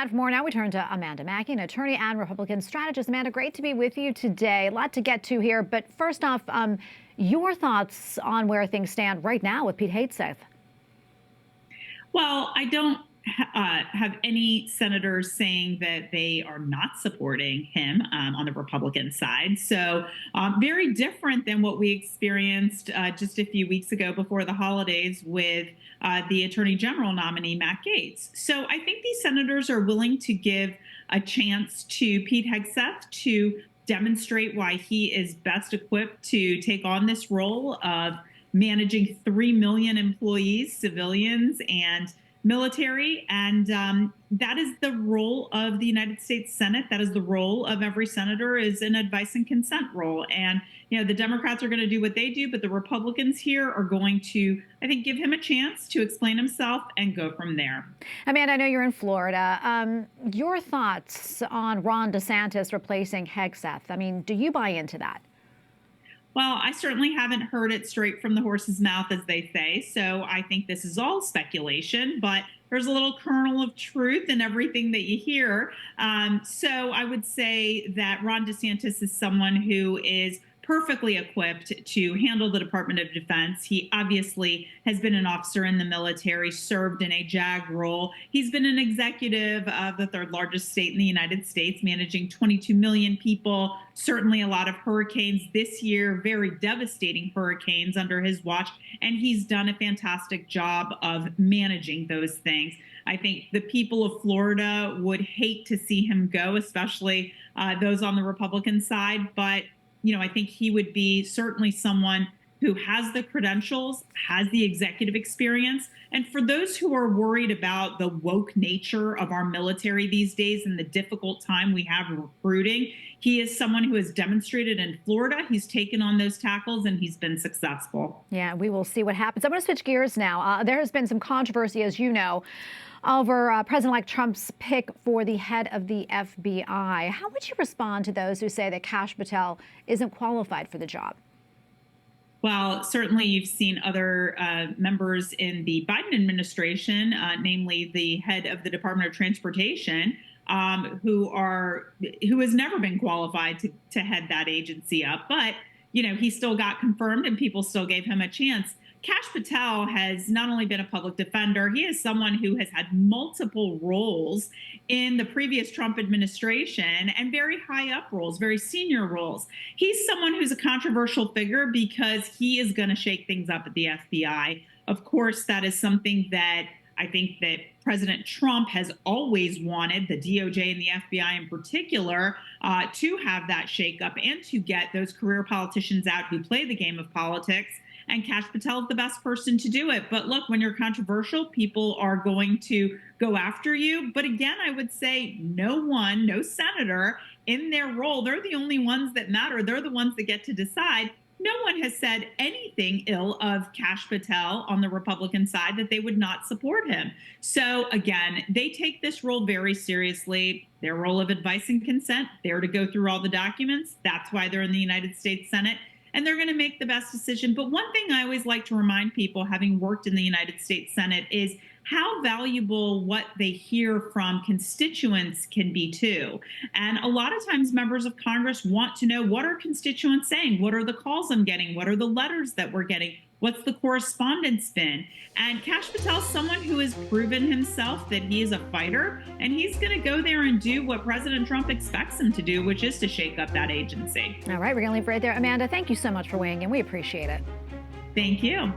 And for more now, we turn to Amanda Makki, an attorney and Republican strategist. Amanda, great to be with you today. A lot to get to here. But first off, your thoughts on where things stand right now with Pete Hegseth. Well, I don't have any senators saying that they are not supporting him on the Republican side. So very different than what we experienced just a few weeks ago before the holidays with the Attorney General nominee, Matt Gaetz. So I think these senators are willing to give a chance to Pete Hegseth to demonstrate why he is best equipped to take on this role of managing 3 million employees, civilians, and military. And that is the role of the United States Senate. That is the role of every senator, is an advice and consent role. And, the Democrats are going to do what they do, but the Republicans here are going to, I think, give him a chance to explain himself and go from there. Amanda, I know you're in Florida. Your thoughts on Ron DeSantis replacing Hegseth? I mean, do you buy into that? Well, I certainly haven't heard it straight from the horse's mouth, as they say. So I think this is all speculation, but there's a little kernel of truth in everything that you hear. So I would say that Ron DeSantis is someone who is perfectly equipped to handle the Department of Defense. He obviously has been an officer in the military, served in a JAG role. He's been an executive of the third largest state in the United States, managing 22 million people, certainly a lot of hurricanes this year, very devastating hurricanes under his watch. And he's done a fantastic job of managing those things. I think the people of Florida would hate to see him go, especially those on the Republican side. But I think he would be certainly someone who has the credentials, has the executive experience. And for those who are worried about the woke nature of our military these days and the difficult time we have recruiting, he is someone who has demonstrated in Florida. He's taken on those tackles and he's been successful. Yeah, we will see what happens. I'm going to switch gears now. There has been some controversy, as you know, over President-elect Trump's pick for the head of the FBI. How would you respond to those who say that Kash Patel isn't qualified for the job? Well, certainly you've seen other members in the Biden administration, namely the head of the Department of Transportation, who has never been qualified to head that agency up. But, he still got confirmed and people still gave him a chance. Kash Patel has not only been a public defender, he is someone who has had multiple roles in the previous Trump administration and very high up roles, very senior roles. He's someone who's a controversial figure because he is going to shake things up at the FBI. Of course, that is something that I think that President Trump has always wanted, the DOJ and the FBI in particular, to have that shakeup and to get those career politicians out who play the game of politics. And Kash Patel is the best person to do it. But look, when you're controversial, people are going to go after you. But again, I would say no senator in their role, they're the only ones that matter. They're the ones that get to decide. No one has said anything ill of Kash Patel on the Republican side, that they would not support him. So again, they take this role very seriously. Their role of advice and consent, they're to go through all the documents. That's why they're in the United States Senate. And they're going to make the best decision. But one thing I always like to remind people, having worked in the United States Senate, is how valuable what they hear from constituents can be too. And a lot of times members of Congress want to know, what are constituents saying? What are the calls I'm getting? What are the letters that we're getting? What's the correspondence been? And Kash Patel is someone who has proven himself that he is a fighter, and he's going to go there and do what President Trump expects him to do, which is to shake up that agency. All right, we're going to leave right there. Amanda, thank you so much for weighing in. We appreciate it. Thank you.